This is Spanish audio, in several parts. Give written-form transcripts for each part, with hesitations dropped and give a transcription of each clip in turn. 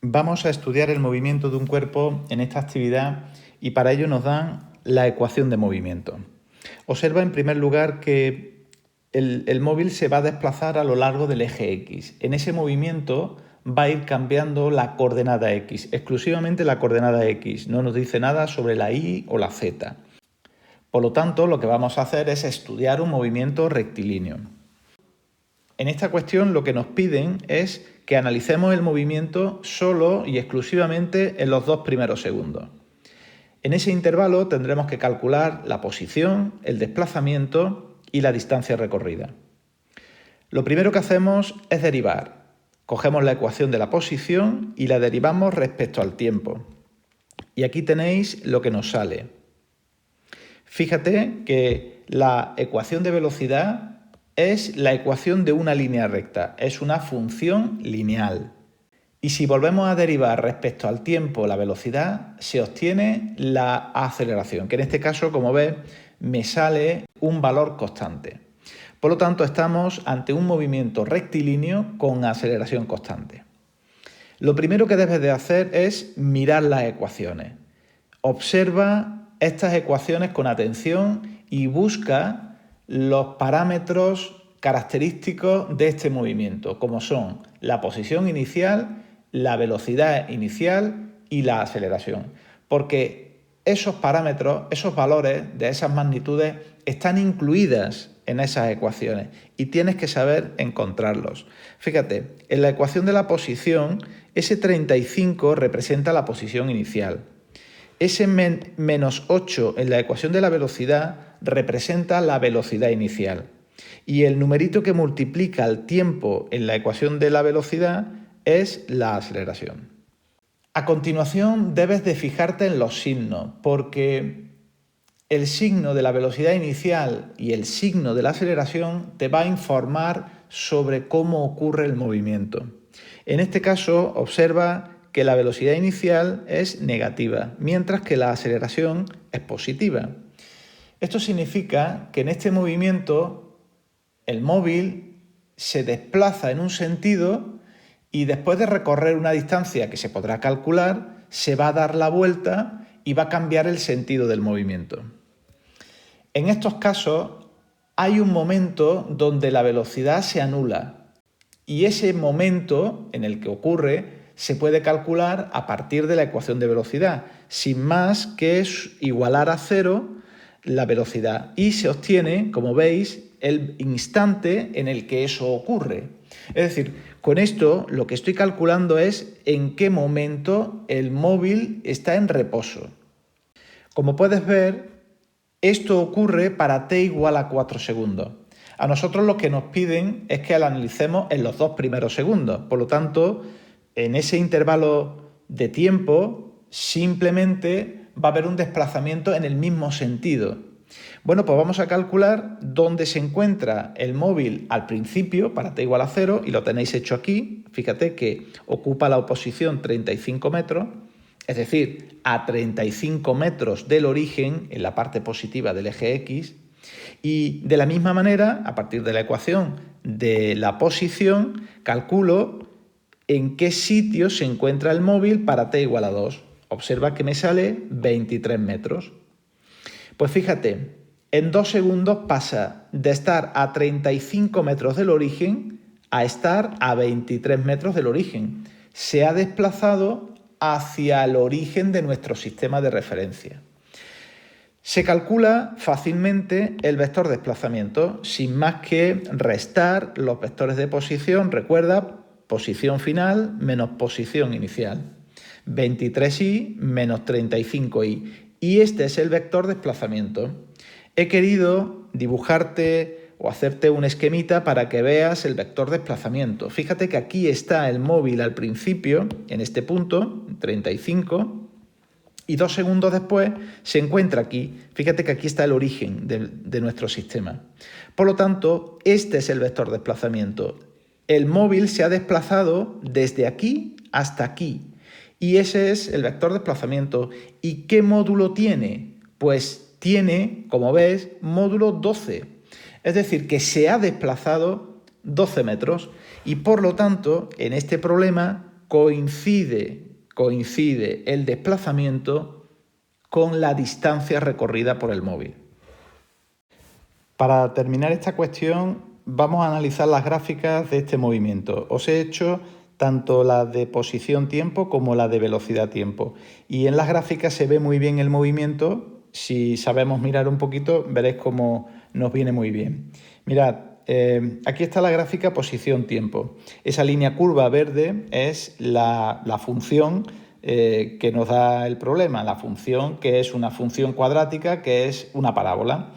Vamos a estudiar el movimiento de un cuerpo en esta actividad y para ello nos dan la ecuación de movimiento. Observa en primer lugar que el móvil se va a desplazar a lo largo del eje X. En ese movimiento va a ir cambiando la coordenada X, exclusivamente la coordenada X. No nos dice nada sobre la Y o la Z. Por lo tanto, lo que vamos a hacer es estudiar un movimiento rectilíneo. En esta cuestión lo que nos piden es que analicemos el movimiento solo y exclusivamente en los 2 primeros segundos. En ese intervalo tendremos que calcular la posición, el desplazamiento y la distancia recorrida. Lo primero que hacemos es derivar. Cogemos la ecuación de la posición y la derivamos respecto al tiempo. Y aquí tenéis lo que nos sale. Fíjate que la ecuación de velocidad es la ecuación de una línea recta, es una función lineal. Y si volvemos a derivar respecto al tiempo la velocidad, se obtiene la aceleración, que en este caso, como ves, me sale un valor constante. Por lo tanto, estamos ante un movimiento rectilíneo con aceleración constante. Lo primero que debes de hacer es mirar las ecuaciones. Observa estas ecuaciones con atención y busca los parámetros característicos de este movimiento, como son la posición inicial, la velocidad inicial y la aceleración. Porque esos parámetros, esos valores de esas magnitudes están incluidas en esas ecuaciones y tienes que saber encontrarlos. Fíjate, en la ecuación de la posición, ese 35 representa la posición inicial. Ese menos 8 en la ecuación de la velocidad representa la velocidad inicial. Y el numerito que multiplica el tiempo en la ecuación de la velocidad es la aceleración. A continuación debes de fijarte en los signos, porque el signo de la velocidad inicial y el signo de la aceleración te va a informar sobre cómo ocurre el movimiento. En este caso, observa que la velocidad inicial es negativa, mientras que la aceleración es positiva. Esto significa que en este movimiento el móvil se desplaza en un sentido y después de recorrer una distancia que se podrá calcular, se va a dar la vuelta y va a cambiar el sentido del movimiento. En estos casos hay un momento donde la velocidad se anula y ese momento en el que ocurre se puede calcular a partir de la ecuación de velocidad, sin más que igualar a cero la velocidad y se obtiene, como veis, el instante en el que eso ocurre. Es decir, con esto lo que estoy calculando es en qué momento el móvil está en reposo. Como puedes ver, esto ocurre para t igual a 4 segundos. A nosotros lo que nos piden es que lo analicemos en los 2 primeros segundos. Por lo tanto, en ese intervalo de tiempo simplemente va a haber un desplazamiento en el mismo sentido. Bueno, pues vamos a calcular dónde se encuentra el móvil al principio para t igual a 0 y lo tenéis hecho aquí. Fíjate que ocupa la posición 35 metros, es decir, a 35 metros del origen en la parte positiva del eje X. Y de la misma manera, a partir de la ecuación de la posición, calculo en qué sitio se encuentra el móvil para t igual a 2. Observa que me sale 23 metros. Pues fíjate, en 2 segundos pasa de estar a 35 metros del origen a estar a 23 metros del origen. Se ha desplazado hacia el origen de nuestro sistema de referencia. Se calcula fácilmente el vector de desplazamiento, sin más que restar los vectores de posición. Recuerda, posición final menos posición inicial. 23i menos 35i. Y este es el vector de desplazamiento. He querido dibujarte o hacerte un esquemita para que veas el vector de desplazamiento. Fíjate que aquí está el móvil al principio, en este punto, 35, y 2 segundos después se encuentra aquí. Fíjate que aquí está el origen de nuestro sistema. Por lo tanto, este es el vector de desplazamiento. El móvil se ha desplazado desde aquí hasta aquí. Y ese es el vector de desplazamiento. ¿Y qué módulo tiene? Pues tiene, como ves, módulo 12. Es decir, que se ha desplazado 12 metros. Y por lo tanto, en este problema coincide el desplazamiento con la distancia recorrida por el móvil. Para terminar esta cuestión, vamos a analizar las gráficas de este movimiento. Os he hecho tanto la de posición-tiempo como la de velocidad-tiempo. Y en las gráficas se ve muy bien el movimiento. Si sabemos mirar un poquito, veréis cómo nos viene muy bien. Mirad, aquí está la gráfica posición-tiempo. Esa línea curva verde es la función que nos da el problema, la función que es una función cuadrática, que es una parábola.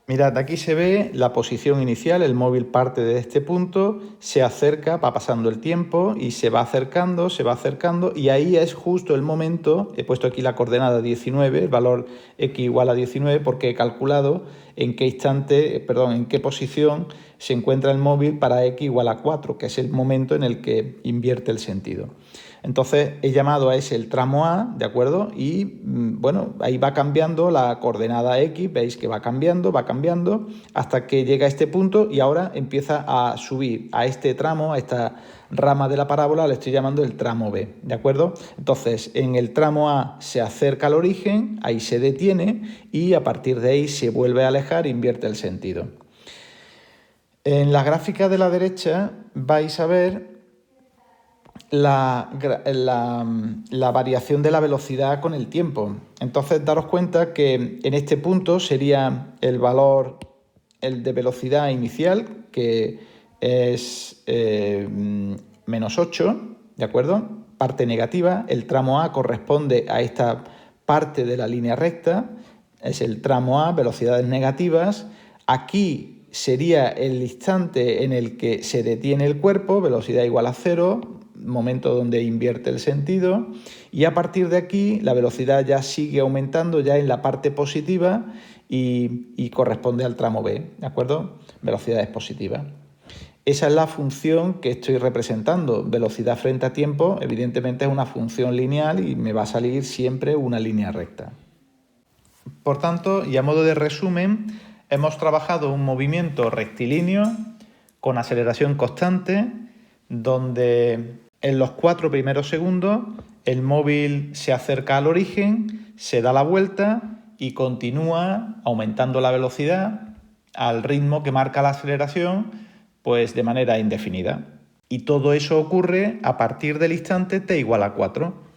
Mirad, aquí se ve la posición inicial, el móvil parte de este punto, se acerca, va pasando el tiempo y se va acercando y ahí es justo el momento, he puesto aquí la coordenada 19, el valor x igual a 19 porque he calculado en qué posición se encuentra el móvil para x igual a 4, que es el momento en el que invierte el sentido. Entonces he llamado a ese el tramo A, ¿de acuerdo? Y bueno, ahí va cambiando la coordenada X, veis que va cambiando hasta que llega a este punto y ahora empieza a subir a este tramo, a esta rama de la parábola, le estoy llamando el tramo B, ¿de acuerdo? Entonces en el tramo A se acerca al origen, ahí se detiene y a partir de ahí se vuelve a alejar e invierte el sentido. En la gráfica de la derecha vais a ver la variación de la velocidad con el tiempo. Entonces daros cuenta que en este punto sería el valor, el de velocidad inicial, que es menos 8, ¿de acuerdo? Parte negativa. El tramo A corresponde a esta parte de la línea recta, es el tramo A, velocidades negativas. Aquí sería el instante en el que se detiene el cuerpo, velocidad igual a 0, momento donde invierte el sentido, y a partir de aquí la velocidad ya sigue aumentando ya en la parte positiva y corresponde al tramo B, ¿de acuerdo? Velocidades positivas. Esa es la función que estoy representando. Velocidad frente a tiempo, evidentemente es una función lineal y me va a salir siempre una línea recta. Por tanto, y a modo de resumen, hemos trabajado un movimiento rectilíneo con aceleración constante, donde en los 4 primeros segundos el móvil se acerca al origen, se da la vuelta y continúa aumentando la velocidad al ritmo que marca la aceleración, pues de manera indefinida. Y todo eso ocurre a partir del instante t igual a 4.